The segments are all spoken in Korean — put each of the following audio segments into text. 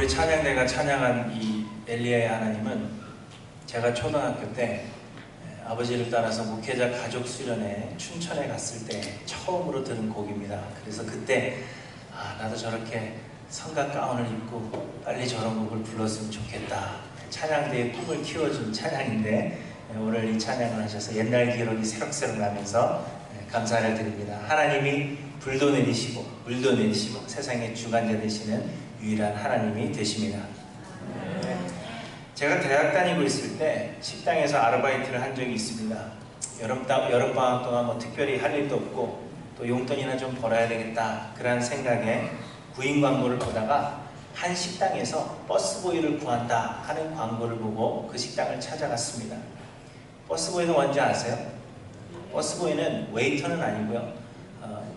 우리 찬양대가 찬양한 이 엘리야의 하나님은 제가 초등학교 때 아버지를 따라서 목회자 가족 수련회 춘천에 갔을 때 처음으로 들은 곡입니다. 그래서 그때 나도 저렇게 성가 가운을 입고 빨리 저런 곡을 불렀으면 좋겠다. 찬양대의 꿈을 키워준 찬양인데 오늘 이 찬양을 하셔서 옛날 기록이 새록새록 나면서 감사를 드립니다. 하나님이 불도 내리시고 물도 내리시고 세상의 주관자 되시는 유일한 하나님이 되십니다. 제가 대학 다니고 있을 때 식당에서 아르바이트를 한 적이 있습니다. 여름방학 동안 뭐 특별히 할 일도 없고 또 용돈이나 좀 벌어야 되겠다 그런 생각에 구인 광고를 보다가 한 식당에서 버스보이를 구한다 하는 광고를 보고 그 식당을 찾아갔습니다. 버스보이는 뭔지 아세요? 버스보이는 웨이터는 아니고요.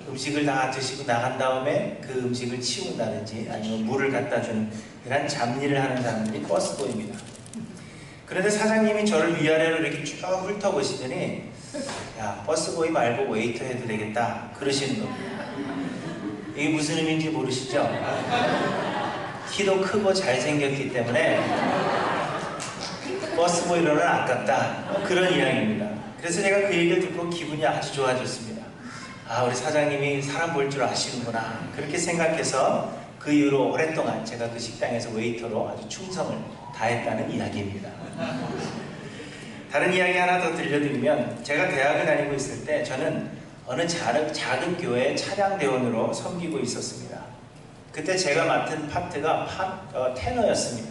음식을 다 드시고 나간 다음에 그 음식을 치운다든지 아니면 물을 갖다 주는 그런 잡일을 하는 사람들이 버스보이입니다. 그런데 사장님이 저를 위아래로 이렇게 쭉 훑어보시더니 야, 버스보이 말고 웨이터 해도 되겠다 그러시는 겁니다. 이게 무슨 의미인지 모르시죠? 키도 크고 잘생겼기 때문에 버스보이로는 아깝다 그런 이야기입니다. 그래서 제가 그 얘기를 듣고 기분이 아주 좋아졌습니다. 우리 사장님이 사람 볼 줄 아시는구나 그렇게 생각해서 그 이후로 오랫동안 제가 그 식당에서 웨이터로 아주 충성을 다했다는 이야기입니다. 다른 이야기 하나 더 들려드리면 제가 대학을 다니고 있을 때 저는 어느 작은 교회의 찬양대원으로 섬기고 있었습니다. 그때 제가 맡은 파트가 테너였습니다.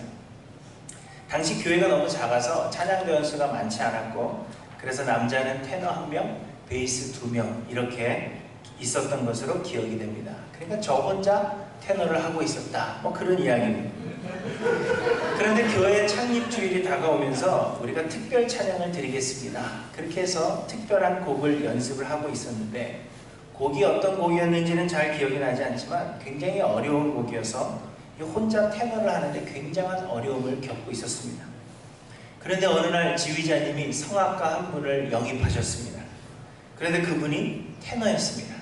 당시 교회가 너무 작아서 찬양대원 수가 많지 않았고 그래서 남자는 테너 1명, 베이스 2명 이렇게 있었던 것으로 기억이 됩니다. 그러니까 저 혼자 테너를 하고 있었다 뭐 그런 이야기입니다. 그런데 교회 창립 주일이 다가오면서 우리가 특별 찬양을 드리겠습니다. 그렇게 해서 특별한 곡을 연습을 하고 있었는데 곡이 어떤 곡이었는지는 잘 기억이 나지 않지만 굉장히 어려운 곡이어서 혼자 테너를 하는데 굉장한 어려움을 겪고 있었습니다. 그런데 어느 날 지휘자님이 성악가 한 분을 영입하셨습니다. 그런데 그분이 테너였습니다.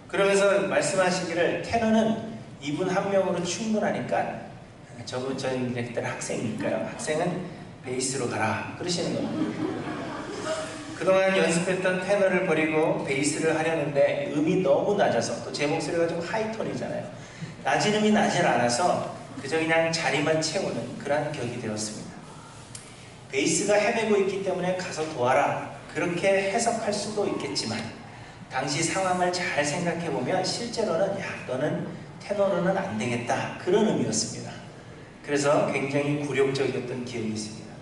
그러면서 말씀하시기를 테너는 이분 한 명으로 충분하니까 저희 그때 학생이니까요. 학생은 베이스로 가라 그러시는 겁니다. 그동안 연습했던 테너를 버리고 베이스를 하려는데 음이 너무 낮아서 또 제 목소리가 좀 하이톤이잖아요. 낮은 음이 나질 않아서 그저 그냥 자리만 채우는 그런 격이 되었습니다. 베이스가 헤매고 있기 때문에 가서 도와라 그렇게 해석할 수도 있겠지만 당시 상황을 잘 생각해보면 실제로는 야 너는 테너로는 안 되겠다 그런 의미였습니다. 그래서 굉장히 굴욕적이었던 기억이 있습니다.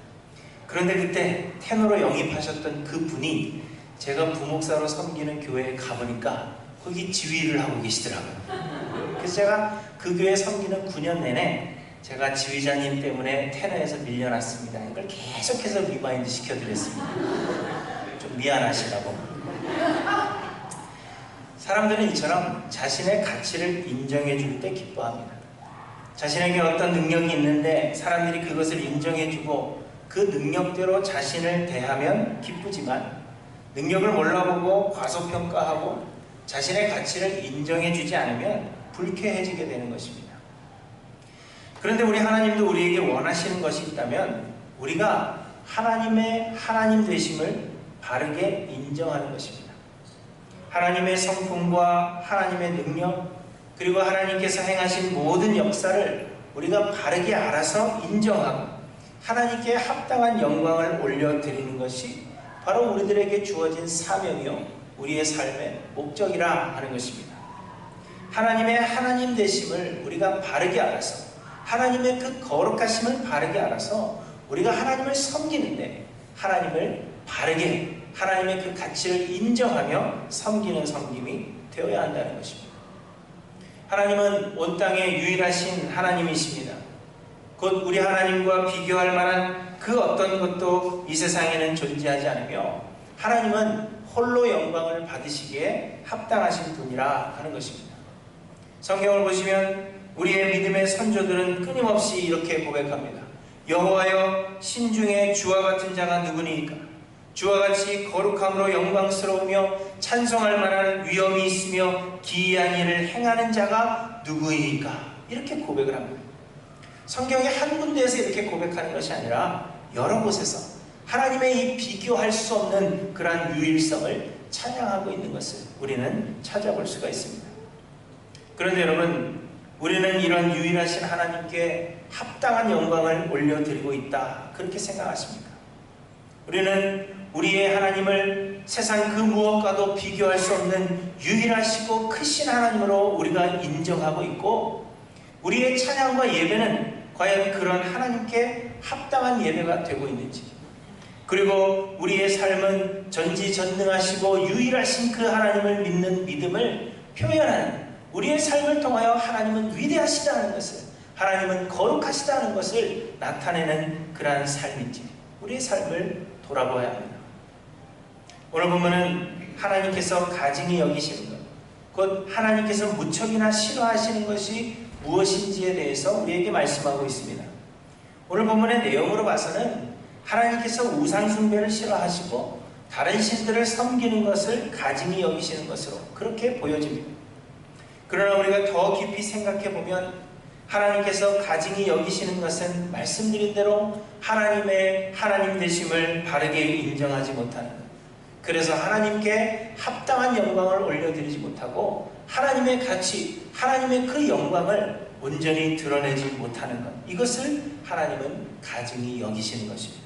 그런데 그때 테너로 영입하셨던 그 분이 제가 부목사로 섬기는 교회에 가보니까 거기 지휘를 하고 계시더라고요. 그래서 제가 그 교회 섬기는 9년 내내 제가 지휘자님 때문에 테너에서 밀려났습니다. 이걸 계속해서 리마인드 시켜드렸습니다. 좀 미안하시다고. 사람들은 이처럼 자신의 가치를 인정해 줄 때 기뻐합니다. 자신에게 어떤 능력이 있는데 사람들이 그것을 인정해 주고 그 능력대로 자신을 대하면 기쁘지만 능력을 몰라보고 과소평가하고 자신의 가치를 인정해 주지 않으면 불쾌해지게 되는 것입니다. 그런데 우리 하나님도 우리에게 원하시는 것이 있다면 우리가 하나님의 하나님 되심을 바르게 인정하는 것입니다. 하나님의 성품과 하나님의 능력 그리고 하나님께서 행하신 모든 역사를 우리가 바르게 알아서 인정하고 하나님께 합당한 영광을 올려드리는 것이 바로 우리들에게 주어진 사명이요 우리의 삶의 목적이라 하는 것입니다. 하나님의 하나님 되심을 우리가 바르게 알아서 하나님의 그 거룩하심을 바르게 알아서 우리가 하나님을 섬기는데 하나님을 바르게 하나님의 그 가치를 인정하며 섬기는 섬김이 되어야 한다는 것입니다. 하나님은 온 땅의 유일하신 하나님이십니다. 곧 우리 하나님과 비교할 만한 그 어떤 것도 이 세상에는 존재하지 않으며 하나님은 홀로 영광을 받으시기에 합당하신 분이라 하는 것입니다. 성경을 보시면 우리의 믿음의 선조들은 끊임없이 이렇게 고백합니다. 여호와여 신중에 주와 같은 자가 누구니이까 주와 같이 거룩함으로 영광스러우며 찬송할 만한 위엄이 있으며 기이한 일을 행하는 자가 누구이니까 이렇게 고백을 합니다. 성경의 한 군데에서 이렇게 고백하는 것이 아니라 여러 곳에서 하나님의 이 비교할 수 없는 그러한 유일성을 찬양하고 있는 것을 우리는 찾아볼 수가 있습니다. 그런데 여러분, 우리는 이런 유일하신 하나님께 합당한 영광을 올려드리고 있다, 그렇게 생각하십니까? 우리는 우리의 하나님을 세상 그 무엇과도 비교할 수 없는 유일하시고 크신 하나님으로 우리가 인정하고 있고, 우리의 찬양과 예배는 과연 그런 하나님께 합당한 예배가 되고 있는지, 그리고 우리의 삶은 전지전능하시고 유일하신 그 하나님을 믿는 믿음을 표현하는, 우리의 삶을 통하여 하나님은 위대하시다는 것을, 하나님은 거룩하시다는 것을 나타내는 그러한 삶인지 우리의 삶을 돌아보아야 합니다. 오늘 보면은 하나님께서 가증히 여기시는 것, 곧 하나님께서 무척이나 싫어하시는 것이 무엇인지에 대해서 우리에게 말씀하고 있습니다. 오늘 본문의 내용으로 봐서는 하나님께서 우상숭배를 싫어하시고 다른 신들을 섬기는 것을 가증히 여기시는 것으로 그렇게 보여집니다. 그러나 우리가 더 깊이 생각해 보면 하나님께서 가증히 여기시는 것은 말씀드린 대로 하나님의 하나님 되심을 바르게 인정하지 못하는 것, 그래서 하나님께 합당한 영광을 올려드리지 못하고 하나님의 가치, 하나님의 그 영광을 온전히 드러내지 못하는 것, 이것을 하나님은 가증히 여기시는 것입니다.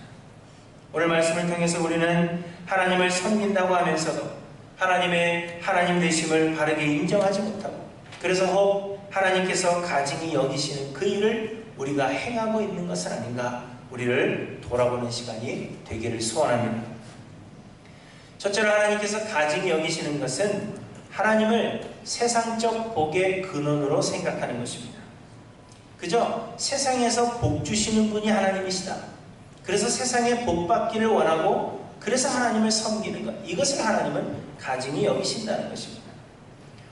오늘 말씀을 통해서 우리는 하나님을 섬긴다고 하면서도 하나님의 하나님 되심을 바르게 인정하지 못하고, 그래서 혹 하나님께서 가증히 여기시는 그 일을 우리가 행하고 있는 것은 아닌가, 우리를 돌아보는 시간이 되기를 소원합니다. 첫째로 하나님께서 가증히 여기시는 것은 하나님을 세상적 복의 근원으로 생각하는 것입니다. 그저 세상에서 복 주시는 분이 하나님이시다, 그래서 세상에 복 받기를 원하고 그래서 하나님을 섬기는 것, 이것을 하나님은 가증히 여기신다는 것입니다.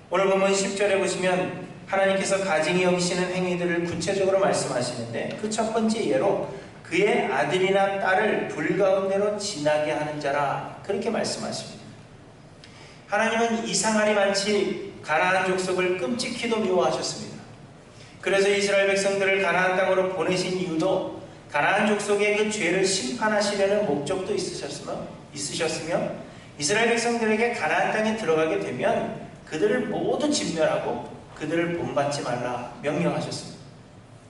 오늘 보면 10절에 보시면 하나님께서 가증히 여기시는 행위들을 구체적으로 말씀하시는데, 그 첫 번째 예로 그의 아들이나 딸을 불 가운데로 지나게 하는 자라, 그렇게 말씀하십니다. 하나님은 이상하리 많지 가나안 족속을 끔찍히도 미워하셨습니다. 그래서 이스라엘 백성들을 가나안 땅으로 보내신 이유도 가나안 족속의 그 죄를 심판하시려는 목적도 있으셨으며 이스라엘 백성들에게 가나안 땅에 들어가게 되면 그들을 모두 진멸하고 그들을 본받지 말라 명령하셨습니다.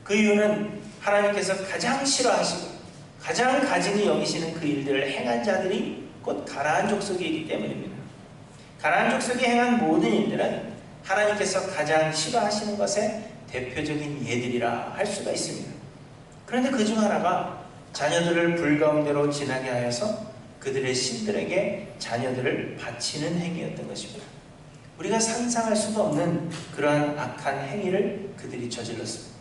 그 이유는 하나님께서 가장 싫어하시고 가장 가증히 여기시는 그 일들을 행한 자들이 곧 가나안 족속이기 때문입니다. 가나안 족속이 행한 모든 일들은 하나님께서 가장 싫어하시는 것의 대표적인 예들이라 할 수가 있습니다. 그런데 그 중 하나가 자녀들을 불 가운데로 지나게 하여서 그들의 신들에게 자녀들을 바치는 행위였던 것입니다. 우리가 상상할 수도 없는 그러한 악한 행위를 그들이 저질렀습니다.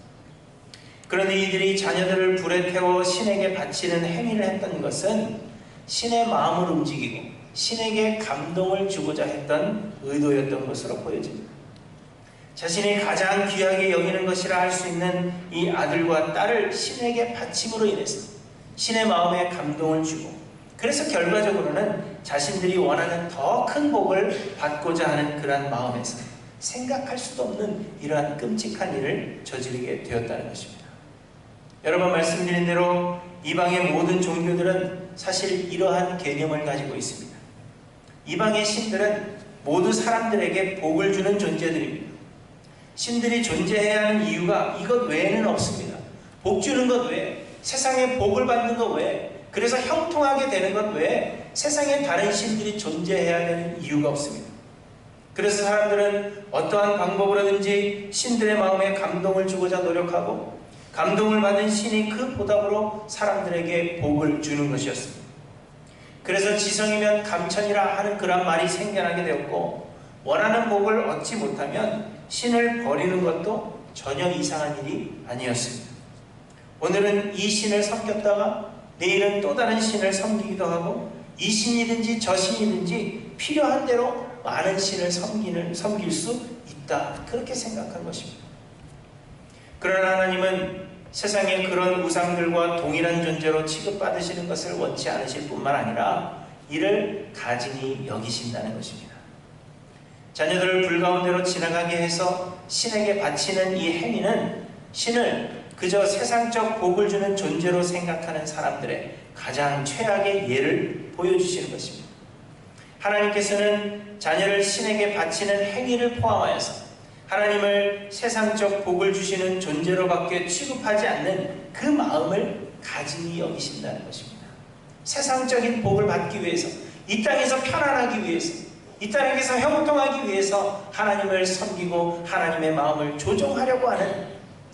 그런데 이들이 자녀들을 불에 태워 신에게 바치는 행위를 했던 것은 신의 마음을 움직이고 신에게 감동을 주고자 했던 의도였던 것으로 보여집니다. 자신이 가장 귀하게 여기는 것이라 할 수 있는 이 아들과 딸을 신에게 바침으로 인해서 신의 마음에 감동을 주고, 그래서 결과적으로는 자신들이 원하는 더 큰 복을 받고자 하는 그러한 마음에서 생각할 수도 없는 이러한 끔찍한 일을 저지르게 되었다는 것입니다. 여러 번 말씀드린 대로 이방의 모든 종교들은 사실 이러한 개념을 가지고 있습니다. 이방의 신들은 모두 사람들에게 복을 주는 존재들입니다. 신들이 존재해야 하는 이유가 이것 외에는 없습니다. 복 주는 것 외에, 세상에 복을 받는 것 외에, 그래서 형통하게 되는 것 외에 세상에 다른 신들이 존재해야 되는 이유가 없습니다. 그래서 사람들은 어떠한 방법으로든지 신들의 마음에 감동을 주고자 노력하고, 감동을 받은 신이 그 보답으로 사람들에게 복을 주는 것이었습니다. 그래서 지성이면 감천이라 하는 그런 말이 생겨나게 되었고, 원하는 복을 얻지 못하면 신을 버리는 것도 전혀 이상한 일이 아니었습니다. 오늘은 이 신을 섬겼다가 내일은 또 다른 신을 섬기기도 하고, 이 신이든지 저 신이든지 필요한 대로 많은 신을 섬길 수 있다, 그렇게 생각한 것입니다. 그러나 하나님은 세상의 그런 우상들과 동일한 존재로 취급받으시는 것을 원치 않으실 뿐만 아니라 이를 가증히 여기신다는 것입니다. 자녀들을 불 가운데로 지나가게 해서 신에게 바치는 이 행위는 신을 그저 세상적 복을 주는 존재로 생각하는 사람들의 가장 최악의 예를 보여주시는 것입니다. 하나님께서는 자녀를 신에게 바치는 행위를 포함하여서 하나님을 세상적 복을 주시는 존재로밖에 취급하지 않는 그 마음을 가증히 여기신다는 것입니다. 세상적인 복을 받기 위해서, 이 땅에서 편안하기 위해서, 이 땅에서 형통하기 위해서 하나님을 섬기고 하나님의 마음을 조종하려고 하는,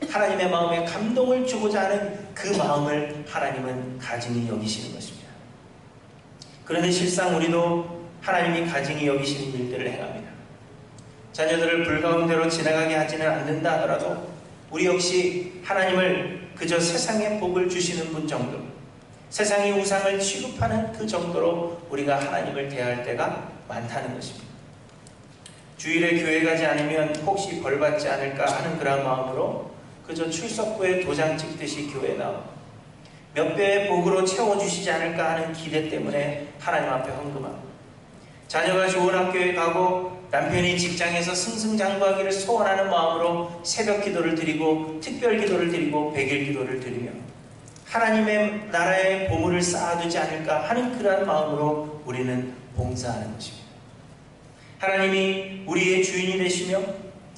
하나님의 마음에 감동을 주고자 하는 그 마음을 하나님은 가증히 여기시는 것입니다. 그런데 실상 우리도 하나님이 가증히 여기시는 일들을 행합니다. 자녀들을 불가운데로 지나가게 하지는 않는다 하더라도 우리 역시 하나님을 그저 세상의 복을 주시는 분 정도, 세상의 우상을 취급하는 그 정도로 우리가 하나님을 대할 때가 많다는 것입니다. 주일에 교회 가지 않으면 혹시 벌받지 않을까 하는 그런 마음으로 그저 출석부에 도장 찍듯이 교회에 나오고 몇 배의 복으로 채워주시지 않을까 하는 기대 때문에 하나님 앞에 헌금하고, 자녀가 좋은 학교에 가고 남편이 직장에서 승승장구하기를 소원하는 마음으로 새벽 기도를 드리고 특별 기도를 드리고 백일 기도를 드리며 하나님의 나라의 보물을 쌓아두지 않을까 하는 그러한 마음으로 우리는 봉사하는 것입니다. 하나님이 우리의 주인이 되시며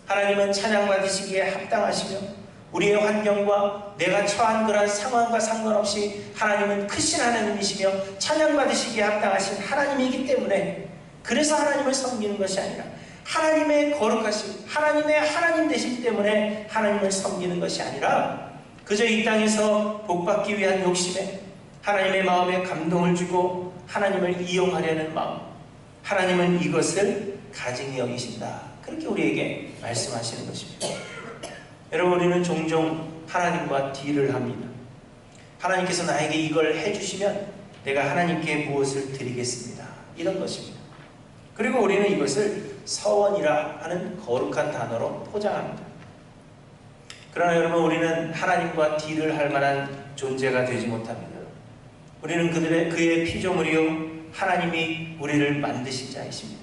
하나님은 찬양받으시기에 합당하시며 우리의 환경과 내가 처한 그러한 상황과 상관없이 하나님은 크신 하나님이시며 찬양받으시기에 합당하신 하나님이기 때문에, 그래서 하나님을 섬기는 것이 아니라 하나님의 거룩하심, 하나님의 하나님 되시기 때문에 하나님을 섬기는 것이 아니라 그저 이 땅에서 복받기 위한 욕심에 하나님의 마음에 감동을 주고 하나님을 이용하려는 마음, 하나님은 이것을 가증히 여기신다. 그렇게 우리에게 말씀하시는 것입니다. 여러분, 우리는 종종 하나님과 딜을 합니다. 하나님께서 나에게 이걸 해주시면 내가 하나님께 무엇을 드리겠습니다. 이런 것입니다. 그리고 우리는 이것을 서원이라 하는 거룩한 단어로 포장합니다. 그러나 여러분, 우리는 하나님과 딜을 할 만한 존재가 되지 못합니다. 우리는 그의 피조물이요 하나님이 우리를 만드신 자이십니다.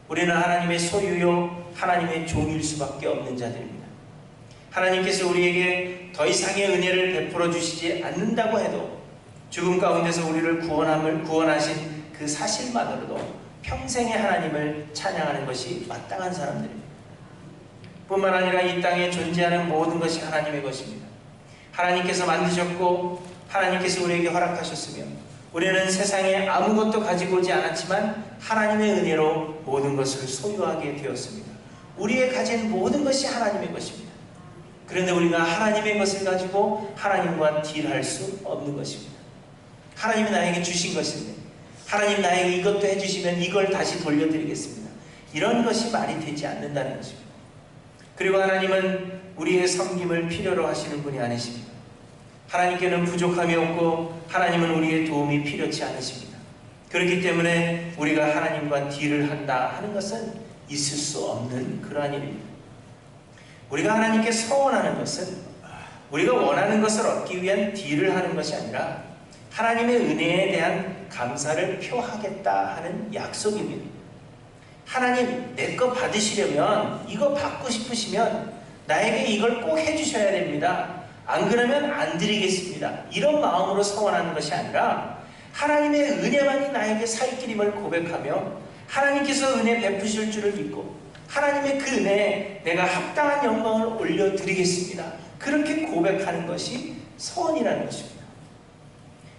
우리는 하나님의 소유요 하나님의 종일 수밖에 없는 자들입니다. 하나님께서 우리에게 더 이상의 은혜를 베풀어 주시지 않는다고 해도 죽음 가운데서 우리를 구원하신 그 사실만으로도 평생의 하나님을 찬양하는 것이 마땅한 사람들입니다. 뿐만 아니라 이 땅에 존재하는 모든 것이 하나님의 것입니다. 하나님께서 만드셨고 하나님께서 우리에게 허락하셨으며 우리는 세상에 아무것도 가지고 오지 않았지만 하나님의 은혜로 모든 것을 소유하게 되었습니다. 우리의 가진 모든 것이 하나님의 것입니다. 그런데 우리가 하나님의 것을 가지고 하나님과 딜할 수 없는 것입니다. 하나님이 나에게 주신 것인데 하나님 나에게 이것도 해주시면 이걸 다시 돌려드리겠습니다. 이런 것이 말이 되지 않는다는 것입니다. 그리고 하나님은 우리의 섬김을 필요로 하시는 분이 아니십니다. 하나님께는 부족함이 없고 하나님은 우리의 도움이 필요치 않으십니다. 그렇기 때문에 우리가 하나님과 딜을 한다 하는 것은 있을 수 없는 그러한 일입니다. 우리가 하나님께 서원하는 것은 우리가 원하는 것을 얻기 위한 딜을 하는 것이 아니라 하나님의 은혜에 대한 감사를 표하겠다 하는 약속입니다. 하나님, 내 거 받으시려면, 이거 받고 싶으시면 나에게 이걸 꼭 해주셔야 됩니다. 안 그러면 안 드리겠습니다. 이런 마음으로 서원하는 것이 아니라 하나님의 은혜만이 나에게 살 길임을 고백하며 하나님께서 은혜 베푸실 줄을 믿고 하나님의 그 은혜에 내가 합당한 영광을 올려드리겠습니다. 그렇게 고백하는 것이 서원이라는 것입니다.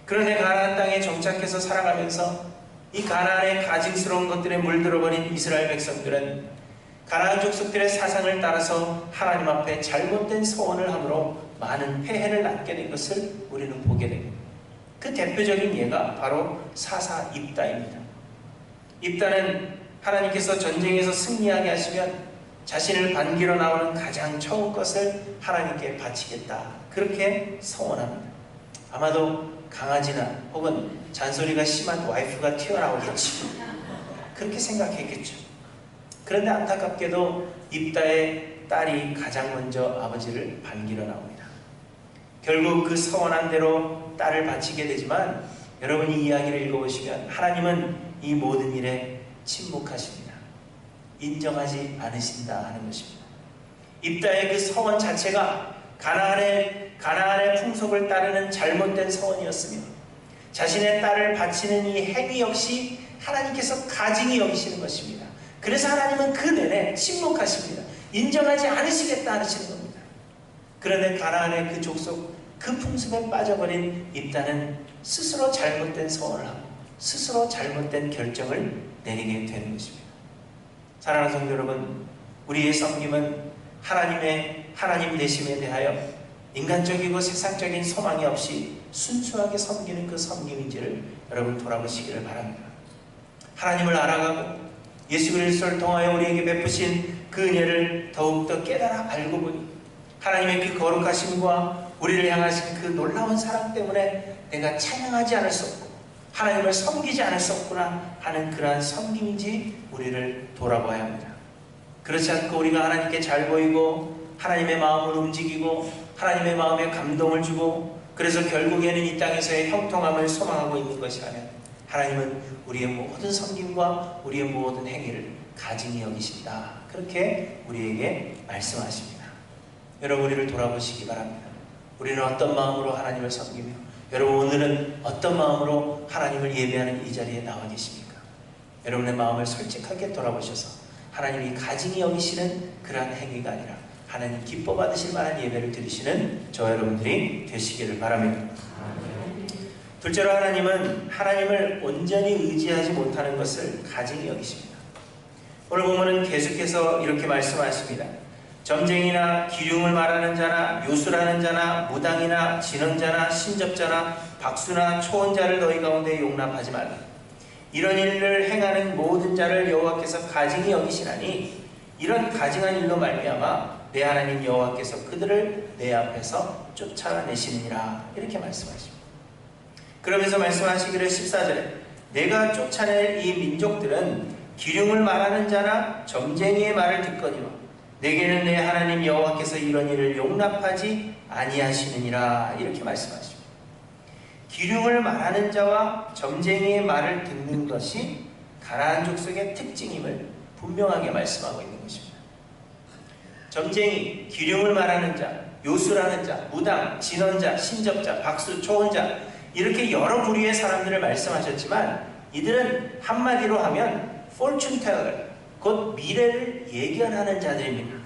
그런데 가나안 땅에 정착해서 살아가면서 이 가나안의 가증스러운 것들에 물들어버린 이스라엘 백성들은 가나안 족속들의 사상을 따라서 하나님 앞에 잘못된 서원을 함으로 많은 폐해를 낳게 된 것을 우리는 보게 됩니다. 그 대표적인 예가 바로 사사 입다입니다. 입다는 하나님께서 전쟁에서 승리하게 하시면 자신을 반기러 나오는 가장 처음 것을 하나님께 바치겠다, 그렇게 서원합니다. 아마도 강아지나 혹은 잔소리가 심한 와이프가 튀어나오겠지, 그렇게 생각했겠죠. 그런데 안타깝게도 입다의 딸이 가장 먼저 아버지를 반기러 나옵니다. 결국 그 서원한 대로 딸을 바치게 되지만 여러분이 이야기를 읽어보시면 하나님은 이 모든 일에 침묵하십니다. 인정하지 않으신다 하는 것입니다. 입다의 그 서원 자체가 가나안의 가나안의 풍속을 따르는 잘못된 서원이었으며 자신의 딸을 바치는 이 행위 역시 하나님께서 가증히 여기시는 것입니다. 그래서 하나님은 그 내내 침묵하십니다. 인정하지 않으시겠다 하시는 겁니다. 그런데 가나안의 그 족속, 그 풍습에 빠져버린 입다는 스스로 잘못된 서원을 하고 스스로 잘못된 결정을 내리게 되는 것입니다. 사랑하는 성도 여러분, 우리의 섬김은 하나님 되심에 대하여 인간적이고 세상적인 소망이 없이 순수하게 섬기는 그 섬김인지를 여러분 돌아보시기를 바랍니다. 하나님을 알아가고 예수 그리스도를 통하여 우리에게 베푸신 그 은혜를 더욱더 깨달아 알고 보니 하나님의 그 거룩하심과 우리를 향하신 그 놀라운 사랑 때문에 내가 찬양하지 않을 수 없고 하나님을 섬기지 않을 수 없구나 하는 그러한 섬김인지 우리를 돌아봐야 합니다. 그렇지 않고 우리가 하나님께 잘 보이고 하나님의 마음을 움직이고 하나님의 마음에 감동을 주고 그래서 결국에는 이 땅에서의 형통함을 소망하고 있는 것이라면 하나님은 우리의 모든 섬김과 우리의 모든 행위를 가증히 여기신다. 그렇게 우리에게 말씀하십니다. 여러분, 우리를 돌아보시기 바랍니다. 우리는 어떤 마음으로 하나님을 섬기며 여러분 오늘은 어떤 마음으로 하나님을 예배하는 이 자리에 나와 계십니까? 여러분의 마음을 솔직하게 돌아보셔서 하나님이 가증히 여기시는 그러한 행위가 아니라 하나님 기뻐 받으실 만한 예배를 드리시는 저와 여러분들이 되시기를 바랍니다. 둘째로 하나님은 하나님을 온전히 의지하지 못하는 것을 가증히 여기십니다. 오늘 보면은 계속해서 이렇게 말씀하십니다. 점쟁이나 기륭을 말하는 자나 요술하는 자나 무당이나 진언자나 신접자나 박수나 초혼자를 너희 가운데 용납하지 말라. 이런 일을 행하는 모든 자를 여호와께서 가증히 여기시나니 이런 가증한 일로 말미암아 내 하나님 여호와께서 그들을 내 앞에서 쫓아내시느니라. 이렇게 말씀하십니다. 그러면서 말씀하시기를 14절에 내가 쫓아낼 이 민족들은 기륭을 말하는 자나 점쟁이의 말을 듣거니와 내게는 내 하나님 여호와께서 이런 일을 용납하지 아니하시느니라. 이렇게 말씀하십니다. 기륭을 말하는 자와 점쟁이의 말을 듣는 것이 가나안 족속의 특징임을 분명하게 말씀하고 있는 것입니다. 점쟁이, 기륭을 말하는 자, 요술하는 자, 무당, 진언자, 신접자, 박수, 초혼자 이렇게 여러 부류의 사람들을 말씀하셨지만 이들은 한마디로 하면 fortune teller, 곧 미래를 예견하는 자들입니다.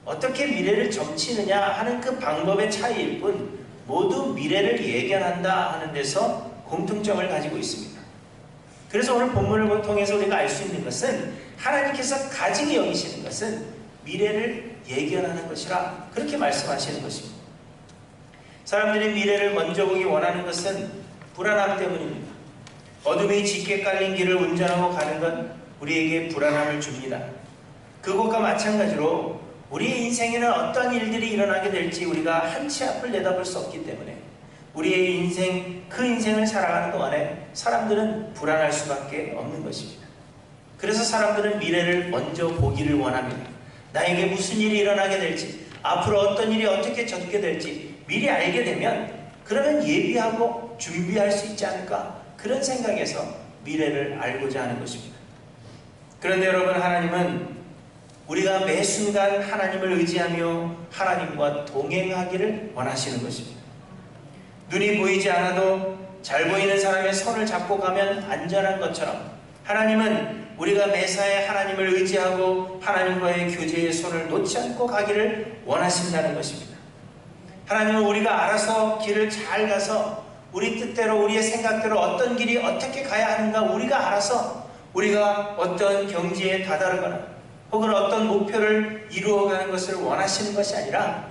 어떻게 미래를 점치느냐 하는 그 방법의 차이일 뿐 모두 미래를 예견한다 하는 데서 공통점을 가지고 있습니다. 그래서 오늘 본문을 통해서 우리가 알 수 있는 것은 하나님께서 가증히 여기시는 것은 미래를 예견하는 것이라 그렇게 말씀하시는 것입니다. 사람들이 미래를 먼저 보기 원하는 것은 불안함 때문입니다. 어둠이 짙게 깔린 길을 운전하고 가는 건 우리에게 불안함을 줍니다. 그것과 마찬가지로 우리의 인생에는 어떤 일들이 일어나게 될지 우리가 한치 앞을 내다볼 수 없기 때문에 우리의 인생, 그 인생을 살아가는 동안에 사람들은 불안할 수밖에 없는 것입니다. 그래서 사람들은 미래를 먼저 보기를 원합니다. 나에게 무슨 일이 일어나게 될지, 앞으로 어떤 일이 어떻게 적게 될지 미리 알게 되면 그러면 예비하고 준비할 수 있지 않을까, 그런 생각에서 미래를 알고자 하는 것입니다. 그런데 여러분, 하나님은 우리가 매 순간 하나님을 의지하며 하나님과 동행하기를 원하시는 것입니다. 눈이 보이지 않아도 잘 보이는 사람의 손을 잡고 가면 안전한 것처럼 하나님은 우리가 매사에 하나님을 의지하고 하나님과의 교제의 손을 놓지 않고 가기를 원하신다는 것입니다. 하나님은 우리가 알아서 길을 잘 가서 우리 뜻대로 우리의 생각대로 어떤 길이 어떻게 가야 하는가 우리가 알아서 우리가 어떤 경지에 다다르거나 혹은 어떤 목표를 이루어가는 것을 원하시는 것이 아니라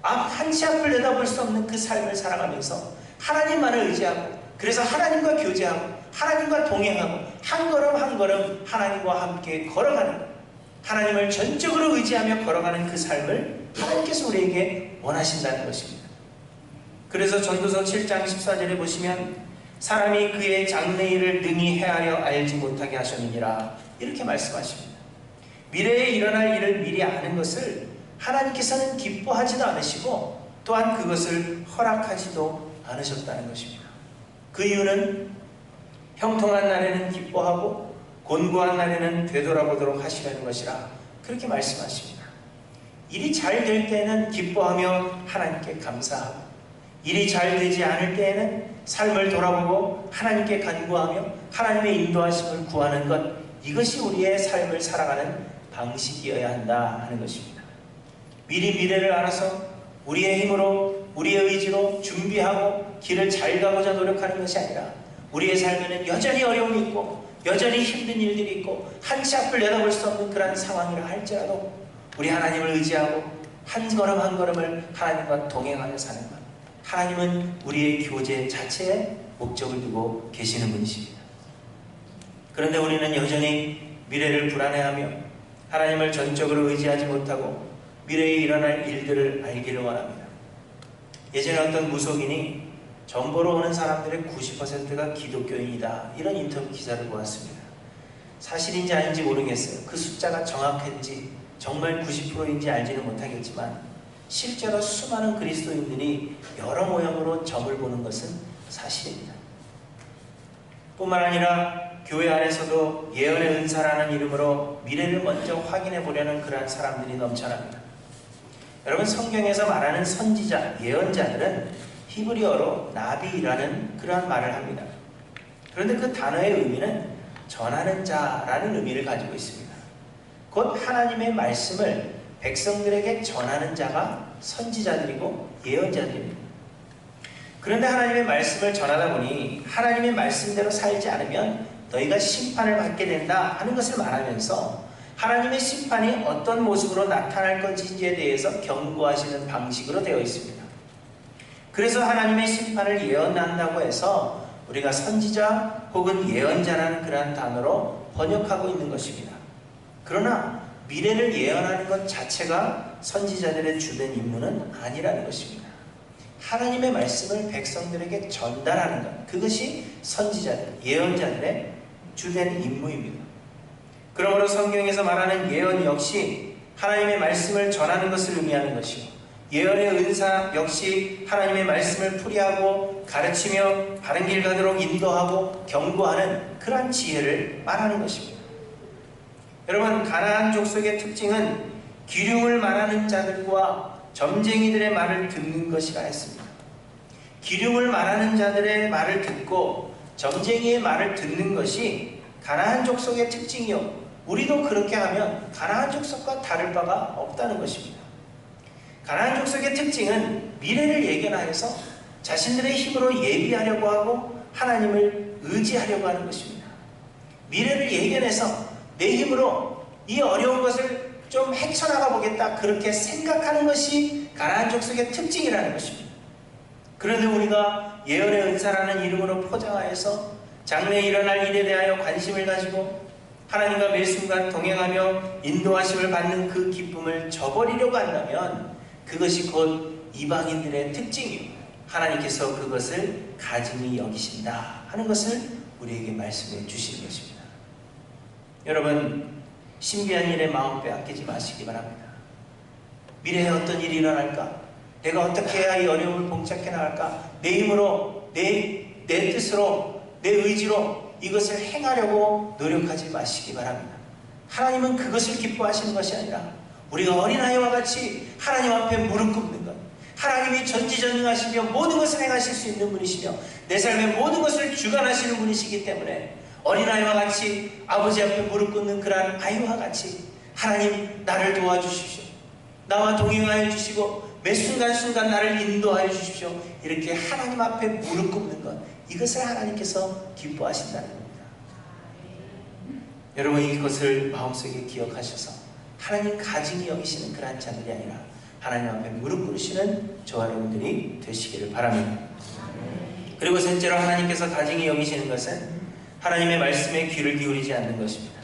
한치 앞을 내다볼 수 없는 그 삶을 살아가면서 하나님만을 의지하고 그래서 하나님과 교제하고 하나님과 동행하고 한 걸음 한 걸음 하나님과 함께 걸어가는, 하나님을 전적으로 의지하며 걸어가는 그 삶을 하나님께서 우리에게 원하신다는 것입니다. 그래서 전도서 7장 14절에 보시면 사람이 그의 장래일을 능히 헤아려 알지 못하게 하셨느니라, 이렇게 말씀하십니다. 미래에 일어날 일을 미리 아는 것을 하나님께서는 기뻐하지도 않으시고 또한 그것을 허락하지도 않으셨다는 것입니다. 그 이유는 형통한 날에는 기뻐하고 곤고한 날에는 되돌아보도록 하시려는 것이라 그렇게 말씀하십니다. 일이 잘 될 때는 기뻐하며 하나님께 감사하고, 일이 잘 되지 않을 때에는 삶을 돌아보고 하나님께 간구하며 하나님의 인도하심을 구하는 것, 이것이 우리의 삶을 살아가는 방식이어야 한다 하는 것입니다. 미리 미래를 알아서 우리의 힘으로, 우리의 의지로 준비하고 길을 잘 가고자 노력하는 것이 아니라, 우리의 삶에는 여전히 어려움이 있고 여전히 힘든 일들이 있고 한치 앞을 내다볼 수 없는 그런 상황이라 할지라도 우리 하나님을 의지하고 한 걸음 한 걸음을 하나님과 동행하며 사는 것, 하나님은 우리의 교제 자체에 목적을 두고 계시는 분이십니다. 그런데 우리는 여전히 미래를 불안해하며 하나님을 전적으로 의지하지 못하고 미래에 일어날 일들을 알기를 원합니다. 예전에 어떤 무속인이 정보로 오는 사람들의 90%가 기독교인이다, 이런 인터뷰 기사를 보았습니다. 사실인지 아닌지 모르겠어요. 그 숫자가 정확한지 정말 90%인지 알지는 못하겠지만 실제로 수많은 그리스도인들이 여러 모양으로 점을 보는 것은 사실입니다. 뿐만 아니라 교회 안에서도 예언의 은사라는 이름으로 미래를 먼저 확인해 보려는 그러한 사람들이 넘쳐납니다. 여러분, 성경에서 말하는 선지자, 예언자들은 히브리어로 나비라는 그러한 말을 합니다. 그런데 그 단어의 의미는 전하는 자라는 의미를 가지고 있습니다. 곧 하나님의 말씀을 백성들에게 전하는 자가 선지자들이고 예언자들입니다. 그런데 하나님의 말씀을 전하다 보니 하나님의 말씀대로 살지 않으면 너희가 심판을 받게 된다 하는 것을 말하면서 하나님의 심판이 어떤 모습으로 나타날 것인지에 대해서 경고하시는 방식으로 되어 있습니다. 그래서 하나님의 심판을 예언한다고 해서 우리가 선지자 혹은 예언자라는 그러한 단어로 번역하고 있는 것입니다. 그러나 미래를 예언하는 것 자체가 선지자들의 주된 임무는 아니라는 것입니다. 하나님의 말씀을 백성들에게 전달하는 것, 그것이 선지자들, 예언자들의 주된 임무입니다. 그러므로 성경에서 말하는 예언 역시 하나님의 말씀을 전하는 것을 의미하는 것이고, 예언의 은사 역시 하나님의 말씀을 풀이하고 가르치며 바른 길 가도록 인도하고 경고하는 그러한 지혜를 말하는 것입니다. 여러분, 가나안 족속의 특징은 기륭을 말하는 자들과 점쟁이들의 말을 듣는 것이라 했습니다. 기륭을 말하는 자들의 말을 듣고 점쟁이의 말을 듣는 것이 가나안 족속의 특징이요, 우리도 그렇게 하면 가나안 족속과 다를 바가 없다는 것입니다. 가나안 족속의 특징은 미래를 예견하여서 자신들의 힘으로 예비하려고 하고 하나님을 의지하려고 하는 것입니다. 미래를 예견해서 내 힘으로 이 어려운 것을 좀 헤쳐나가 보겠다, 그렇게 생각하는 것이 가나안 족속의 특징이라는 것입니다. 그런데 우리가 예언의 은사라는 이름으로 포장하여서 장래에 일어날 일에 대하여 관심을 가지고 하나님과 매 순간 동행하며 인도하심을 받는 그 기쁨을 저버리려고 한다면 그것이 곧 이방인들의 특징이요, 하나님께서 그것을 가증히 여기신다 하는 것을 우리에게 말씀해 주시는 것입니다. 여러분, 신비한 일에 마음 빼앗기지 마시기 바랍니다. 미래에 어떤 일이 일어날까? 내가 어떻게 해야 이 어려움을 봉착해 나갈까? 내 힘으로, 내 뜻으로, 내 의지로 이것을 행하려고 노력하지 마시기 바랍니다. 하나님은 그것을 기뻐하시는 것이 아니라 우리가 어린아이와 같이 하나님 앞에 무릎 꿇는 것, 하나님이 전지전능하시며 모든 것을 행하실 수 있는 분이시며 내 삶의 모든 것을 주관하시는 분이시기 때문에 어린아이와 같이 아버지 앞에 무릎 꿇는 그러한 아이와 같이 하나님, 나를 도와주십시오, 나와 동행하여 주시고 매 순간순간 나를 인도하여 주십시오, 이렇게 하나님 앞에 무릎 꿇는 것, 이것을 하나님께서 기뻐하신다는 겁니다. 여러분, 이것을 마음속에 기억하셔서 하나님 가증히 여기시는 그러한 자들이 아니라 하나님 앞에 무릎 꿇으시는 저와 여러분들이 되시기를 바랍니다. 그리고 셋째로 하나님께서 가증히 여기시는 것은 하나님의 말씀에 귀를 기울이지 않는 것입니다.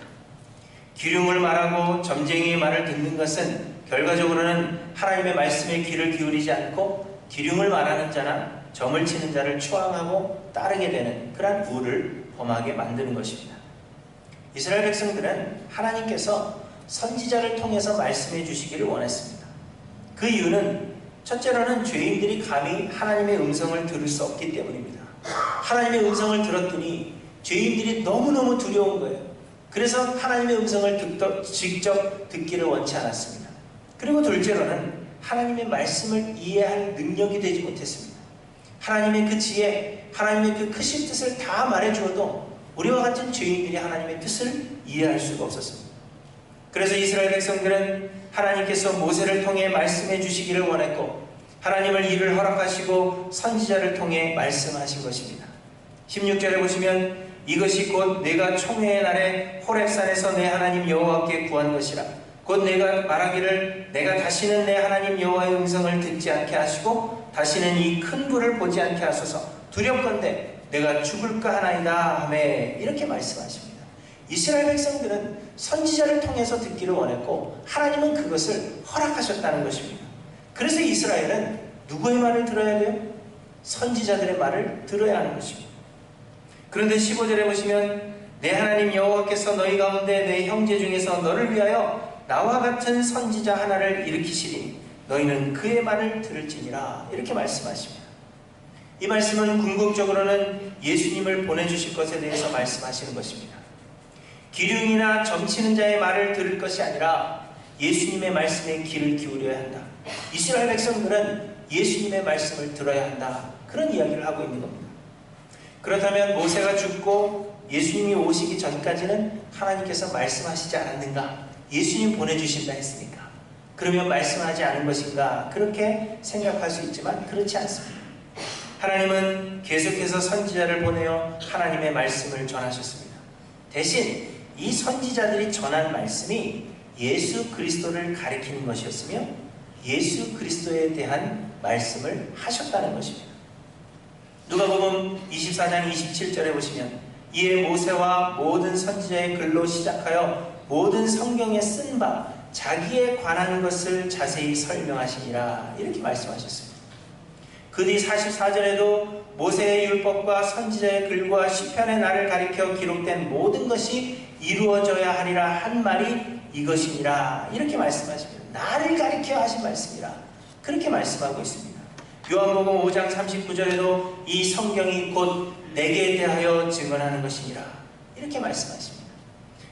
기륭을 말하고 점쟁이의 말을 듣는 것은 결과적으로는 하나님의 말씀에 귀를 기울이지 않고 기륭을 말하는 자나 점을 치는 자를 추앙하고 따르게 되는 그러한 우를 범하게 만드는 것입니다. 이스라엘 백성들은 하나님께서 선지자를 통해서 말씀해 주시기를 원했습니다. 그 이유는 첫째로는 죄인들이 감히 하나님의 음성을 들을 수 없기 때문입니다. 하나님의 음성을 들었더니 죄인들이 너무너무 두려운 거예요. 그래서 하나님의 음성을 직접 듣기를 원치 않았습니다. 그리고 둘째로는 하나님의 말씀을 이해할 능력이 되지 못했습니다. 하나님의 그 지혜, 하나님의 그 크신 뜻을 다 말해주어도 우리와 같은 죄인들이 하나님의 뜻을 이해할 수가 없었습니다. 그래서 이스라엘 백성들은 하나님께서 모세를 통해 말씀해 주시기를 원했고, 하나님을 이를 허락하시고 선지자를 통해 말씀하신 것입니다. 16절에 보시면 이것이 곧 내가 총회의 날에 호렙산에서 내 하나님 여호와께 구한 것이라. 곧 내가 말하기를 내가 다시는 내 하나님 여호와의 음성을 듣지 않게 하시고 다시는 이 큰 불을 보지 않게 하소서. 두렵건대 내가 죽을까 하나이다 하매, 이렇게 말씀하십니다. 이스라엘 백성들은 선지자를 통해서 듣기를 원했고 하나님은 그것을 허락하셨다는 것입니다. 그래서 이스라엘은 누구의 말을 들어야 돼요? 선지자들의 말을 들어야 하는 것입니다. 그런데 15절에 보시면 내 하나님 여호와께서 너희 가운데 내 형제 중에서 너를 위하여 나와 같은 선지자 하나를 일으키시리니 너희는 그의 말을 들을지니라, 이렇게 말씀하십니다. 이 말씀은 궁극적으로는 예수님을 보내주실 것에 대해서 말씀하시는 것입니다. 기륭이나 점치는 자의 말을 들을 것이 아니라 예수님의 말씀에 귀를 기울여야 한다. 이스라엘 백성들은 예수님의 말씀을 들어야 한다. 그런 이야기를 하고 있는 겁니다. 그렇다면 모세가 죽고 예수님이 오시기 전까지는 하나님께서 말씀하시지 않았는가? 예수님 보내주신다 했으니까. 그러면 말씀하지 않은 것인가? 그렇게 생각할 수 있지만 그렇지 않습니다. 하나님은 계속해서 선지자를 보내어 하나님의 말씀을 전하셨습니다. 대신 이 선지자들이 전한 말씀이 예수 그리스도를 가리키는 것이었으며 예수 그리스도에 대한 말씀을 하셨다는 것입니다. 누가복음 24장 27절에 보시면 이에 모세와 모든 선지자의 글로 시작하여 모든 성경에 쓴 바 자기에 관한 것을 자세히 설명하시니라, 이렇게 말씀하셨습니다. 그 뒤 44절에도 모세의 율법과 선지자의 글과 시편의 날을 가리켜 기록된 모든 것이 이루어져야 하리라 한 말이 이것이니라, 이렇게 말씀하십니다. 나를 가리켜 하신 말씀이라, 그렇게 말씀하고 있습니다. 요한복음 5장 39절에도 이 성경이 곧 내게 대하여 증언하는 것이니라, 이렇게 말씀하십니다.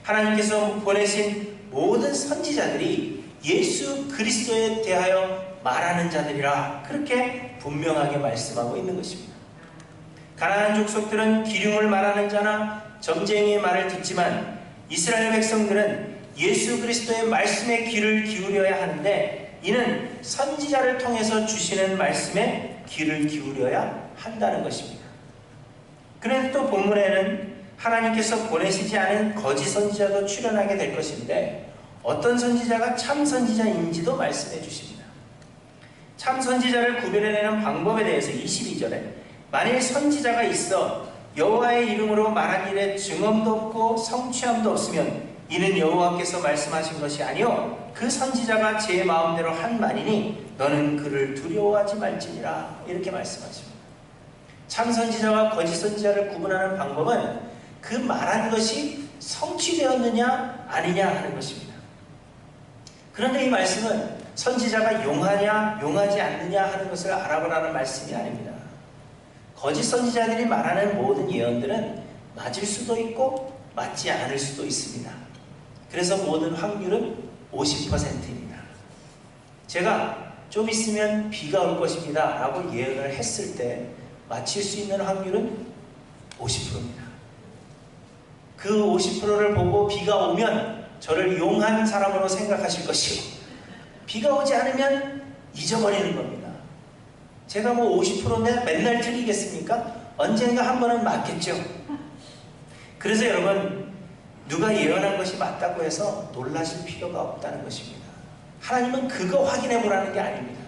하나님께서 보내신 모든 선지자들이 예수 그리스도에 대하여 말하는 자들이라, 그렇게 분명하게 말씀하고 있는 것입니다. 가나안 족속들은 기륭을 말하는 자나 점쟁이의 말을 듣지만 이스라엘 백성들은 예수 그리스도의 말씀에 귀를 기울여야 하는데 이는 선지자를 통해서 주시는 말씀에 귀를 기울여야 한다는 것입니다. 그런데 또 본문에는 하나님께서 보내시지 않은 거짓 선지자도 출현하게 될 것인데 어떤 선지자가 참 선지자인지도 말씀해 주십니다. 참 선지자를 구별해내는 방법에 대해서 22절에 만일 선지자가 있어 여호와의 이름으로 말한 일에 증언도 없고 성취함도 없으면 이는 여호와께서 말씀하신 것이 아니요 그 선지자가 제 마음대로 한 말이니 너는 그를 두려워하지 말지니라, 이렇게 말씀하십니다. 참 선지자와 거짓 선지자를 구분하는 방법은 그 말한 것이 성취되었느냐 아니냐 하는 것입니다. 그런데 이 말씀은 선지자가 용하냐 용하지 않느냐 하는 것을 알아보라는 말씀이 아닙니다. 거짓 선지자들이 말하는 모든 예언들은 맞을 수도 있고 맞지 않을 수도 있습니다. 그래서 모든 확률은 50%입니다. 제가 좀 있으면 비가 올 것입니다 라고 예언을 했을 때 맞힐 수 있는 확률은 50%입니다. 그 50%를 보고 비가 오면 저를 용한 사람으로 생각하실 것이고 비가 오지 않으면 잊어버리는 겁니다. 제가 뭐 50%인데 맨날 틀리겠습니까? 언젠가 한 번은 맞겠죠. 그래서 여러분 누가 예언한 것이 맞다고 해서 놀라실 필요가 없다는 것입니다. 하나님은 그거 확인해 보라는 게 아닙니다.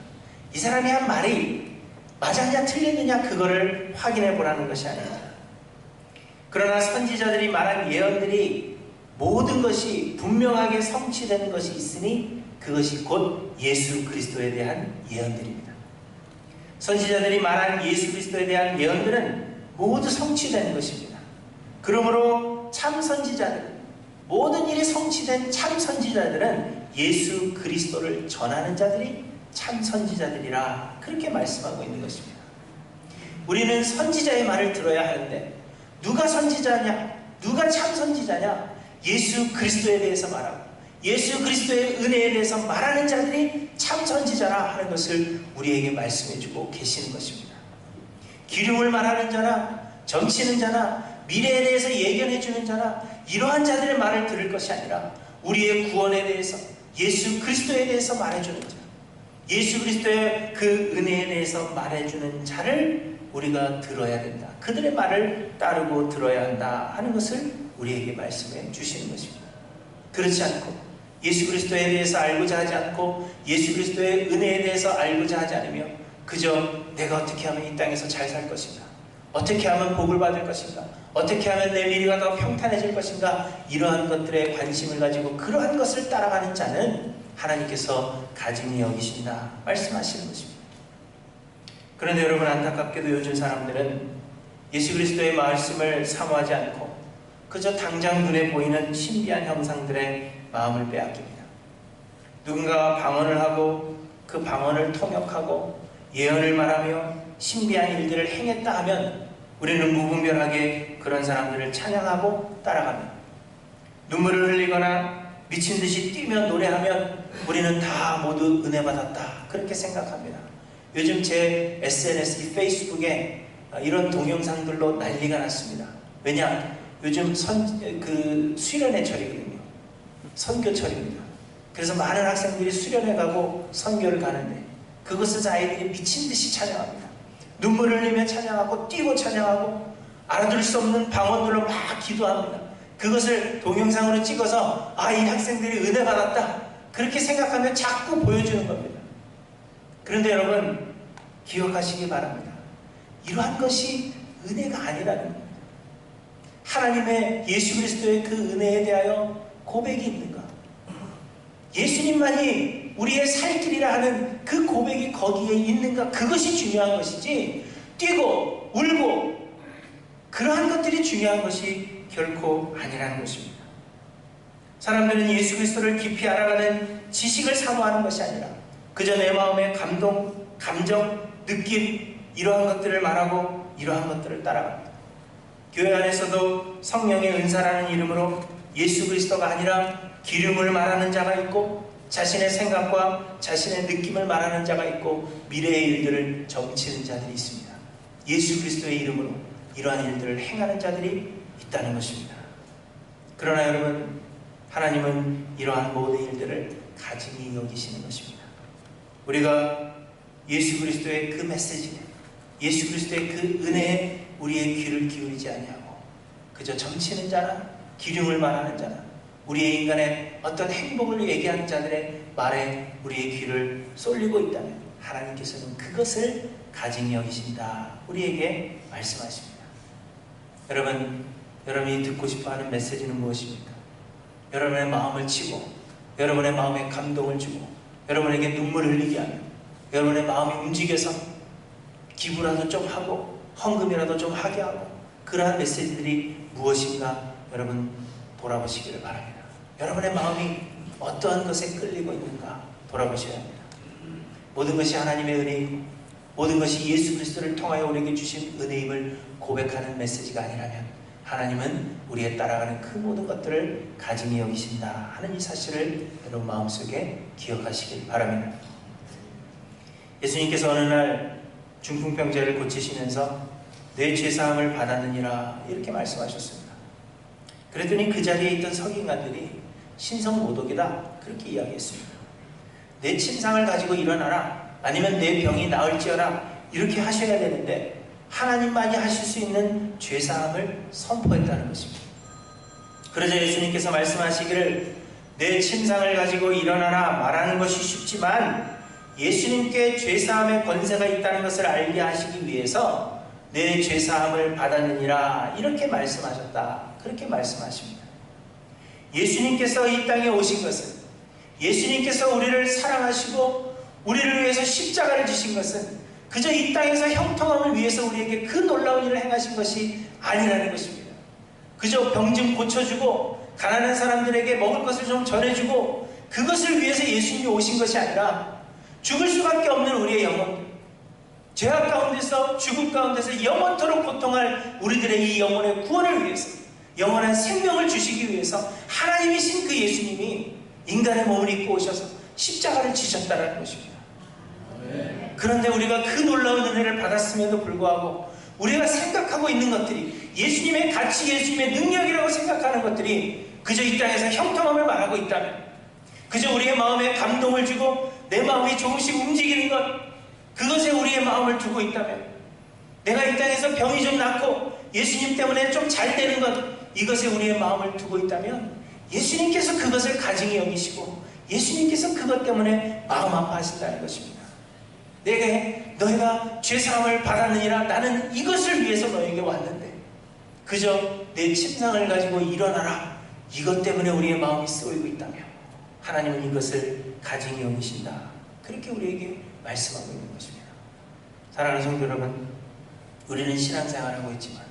이 사람이 한 말이 맞았냐 틀렸느냐 그거를 확인해 보라는 것이 아닙니다. 그러나 선지자들이 말한 예언들이 모든 것이 분명하게 성취되는 것이 있으니 그것이 곧 예수 그리스도에 대한 예언들입니다. 선지자들이 말한 예수 그리스도에 대한 예언들은 모두 성취되는 것입니다. 그러므로 참 선지자들, 모든 일이 성취된 참 선지자들은 예수 그리스도를 전하는 자들이 참 선지자들이라, 그렇게 말씀하고 있는 것입니다. 우리는 선지자의 말을 들어야 하는데 누가 선지자냐? 누가 참 선지자냐? 예수 그리스도에 대해서 말하고 예수 그리스도의 은혜에 대해서 말하는 자들이 참 선지자라 하는 것을 우리에게 말씀해주고 계시는 것입니다. 기름을 말하는 자나 점치는 자나 미래에 대해서 예견해주는 자나 이러한 자들의 말을 들을 것이 아니라 우리의 구원에 대해서 예수 그리스도에 대해서 말해주는 자, 예수 그리스도의 그 은혜에 대해서 말해주는 자를 우리가 들어야 된다. 그들의 말을 따르고 들어야 한다 하는 것을 우리에게 말씀해 주시는 것입니다. 그렇지 않고 예수 그리스도에 대해서 알고자 하지 않고 예수 그리스도의 은혜에 대해서 알고자 하지 않으며 그저 내가 어떻게 하면 이 땅에서 잘 살 것인가, 어떻게 하면 복을 받을 것인가, 어떻게 하면 내 미래가 더 평탄해질 것인가, 이러한 것들에 관심을 가지고 그러한 것을 따라가는 자는 하나님께서 가증히 여기신다 말씀하시는 것입니다. 그런데 여러분, 안타깝게도 요즘 사람들은 예수 그리스도의 말씀을 사모하지 않고 그저 당장 눈에 보이는 신비한 형상들의 마음을 빼앗깁니다. 누군가가 방언을 하고 그 방언을 통역하고 예언을 말하며 신비한 일들을 행했다 하면 우리는 무분별하게 그런 사람들을 찬양하고 따라갑니다. 눈물을 흘리거나 미친 듯이 뛰며 노래하면 우리는 다 모두 은혜 받았다 그렇게 생각합니다. 요즘 제 SNS, 이 페이스북에 이런 동영상들로 난리가 났습니다. 왜냐? 요즘 수련회 철이거든요. 선교철입니다. 그래서 많은 학생들이 수련회 가고 선교를 가는데 그것을 아이들이 미친 듯이 찬양합니다. 눈물을 흘리며 찬양하고 뛰고 찬양하고 알아들을 수 없는 방언들로 막 기도합니다. 그것을 동영상으로 찍어서 이 학생들이 은혜 받았다 그렇게 생각하며 자꾸 보여주는 겁니다. 그런데 여러분, 기억하시기 바랍니다. 이러한 것이 은혜가 아니라는 겁니다. 하나님의 예수 그리스도의 그 은혜에 대하여 고백이 있는가? 예수님만이 우리의 살 길이라 하는 그 고백이 거기에 있는가? 그것이 중요한 것이지 뛰고 울고 그러한 것들이 중요한 것이 결코 아니라는 것입니다. 사람들은 예수 그리스도를 깊이 알아가는 지식을 사모하는 것이 아니라 그저 내 마음의 감동, 감정, 느낌 이러한 것들을 말하고 이러한 것들을 따라갑니다. 교회 안에서도 성령의 은사라는 이름으로 예수 그리스도가 아니라 기름을 말하는 자가 있고 자신의 생각과 자신의 느낌을 말하는 자가 있고 미래의 일들을 점치는 자들이 있습니다. 예수 그리스도의 이름으로 이러한 일들을 행하는 자들이 있다는 것입니다. 그러나 여러분, 하나님은 이러한 모든 일들을 가증히 여기시는 것입니다. 우리가 예수 그리스도의 그 메시지에, 예수 그리스도의 그 은혜에 우리의 귀를 기울이지 아니하고 그저 점치는 자나 기름을 말하는 자나 우리의 인간의 어떤 행복을 얘기하는 자들의 말에 우리의 귀를 쏠리고 있다면 하나님께서는 그것을 가증히 여기신다 우리에게 말씀하십니다. 여러분, 여러분이 듣고 싶어하는 메시지는 무엇입니까? 여러분의 마음을 치고 여러분의 마음에 감동을 주고 여러분에게 눈물을 흘리게 하며 여러분의 마음이 움직여서 기부라도 좀 하고 헌금이라도 좀 하게 하고 그러한 메시지들이 무엇인가 여러분 돌아보시기를 바랍니다. 여러분의 마음이 어떠한 것에 끌리고 있는가 돌아보셔야 합니다. 모든 것이 하나님의 은혜이고 모든 것이 예수 그리스도를 통하여 우리에게 주신 은혜임을 고백하는 메시지가 아니라면 하나님은 우리의 따라가는 그 모든 것들을 가증히 여기신다 하는 이 사실을 여러분 마음속에 기억하시길 바랍니다. 예수님께서 어느 날 중풍병자를 고치시면서 내 죄사함을 받았느니라 이렇게 말씀하셨습니다. 그랬더니 그 자리에 있던 서기관들이 신성모독이다 그렇게 이야기했습니다. 내 침상을 가지고 일어나라 아니면 내 병이 나을지어라 이렇게 하셔야 되는데 하나님만이 하실 수 있는 죄사함을 선포했다는 것입니다. 그러자 예수님께서 말씀하시기를 내 침상을 가지고 일어나라 말하는 것이 쉽지만 예수님께 죄사함의 권세가 있다는 것을 알게 하시기 위해서 내 죄사함을 받았느니라 이렇게 말씀하셨다 그렇게 말씀하십니다. 예수님께서 이 땅에 오신 것은 예수님께서 우리를 사랑하시고 우리를 위해서 십자가를 지신 것은 그저 이 땅에서 형통함을 위해서 우리에게 그 놀라운 일을 행하신 것이 아니라는 것입니다. 그저 병 좀 고쳐주고 가난한 사람들에게 먹을 것을 좀 전해주고 그것을 위해서 예수님이 오신 것이 아니라 죽을 수밖에 없는 우리의 영혼들, 죄악 가운데서 죽음 가운데서 영원토록 고통할 우리들의 이 영혼의 구원을 위해서 영원한 생명을 주시기 위해서 하나님이신 그 예수님이 인간의 몸을 입고 오셔서 십자가를 지셨다는 것입니다. 그런데 우리가 그 놀라운 은혜를 받았음에도 불구하고 우리가 생각하고 있는 것들이, 예수님의 가치, 예수님의 능력이라고 생각하는 것들이 그저 이 땅에서 형통함을 말하고 있다면, 그저 우리의 마음에 감동을 주고 내 마음이 조금씩 움직이는 것, 그것에 우리의 마음을 두고 있다면, 내가 이 땅에서 병이 좀 낫고 예수님 때문에 좀 잘 되는 것, 이것에 우리의 마음을 두고 있다면 예수님께서 그것을 가증히 여기시고 예수님께서 그것 때문에 마음 아파하신다는 것입니다. 내게 너희가 죄사함을 받았느니라, 나는 이것을 위해서 너에게 왔는데 그저 내 침상을 가지고 일어나라, 이것 때문에 우리의 마음이 쏘이고 있다면 하나님은 이것을 가증히 여기신다, 그렇게 우리에게 말씀하고 있는 것입니다. 사랑하는 성도 여러분, 우리는 신앙생활을 하고 있지만,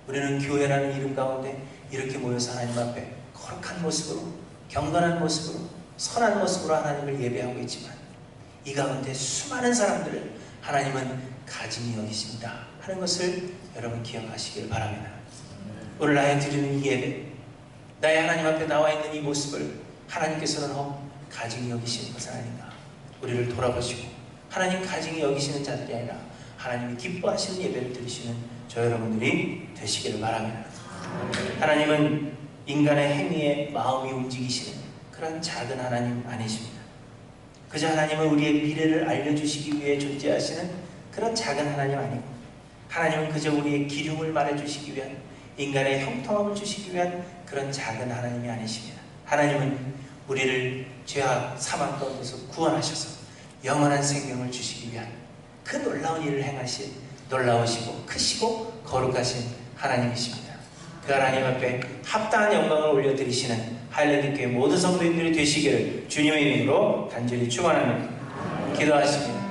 우리는 교회라는 이름 가운데 이렇게 모여서 하나님 앞에 거룩한 모습으로, 경건한 모습으로, 선한 모습으로 하나님을 예배하고 있지만, 이 가운데 수많은 사람들을 하나님은 가증히 여기신다 하는 것을 여러분 기억하시길 바랍니다. 오늘 나의 드리는 이 예배, 나의 하나님 앞에 나와 있는 이 모습을 하나님께서는 가증히 여기시는 것은 아닌가, 우리를 돌아보시고 하나님 가증히 여기시는 자들이 아니라 하나님이 기뻐하시는 예배를 드리시는 저 여러분들이 되시기를 바랍니다. 하나님은 인간의 행위에 마음이 움직이시는 그런 작은 하나님 아니십니다. 그저 하나님은 우리의 미래를 알려주시기 위해 존재하시는 그런 작은 하나님 아니고, 하나님은 그저 우리의 기름을 말해주시기 위한, 인간의 형통함을 주시기 위한 그런 작은 하나님이 아니십니다. 하나님은 우리를 죄악 사망 가운데서 구원하셔서 영원한 생명을 주시기 위한 그 놀라운 일을 행하신 놀라우시고 크시고 거룩하신 하나님이십니다. 그 하나님 앞에 합당한 영광을 올려드리시는 하일랜드 교회 모든 성도님들이 되시기를 주님의 이름으로 간절히 축원합니다. 기도하십니다.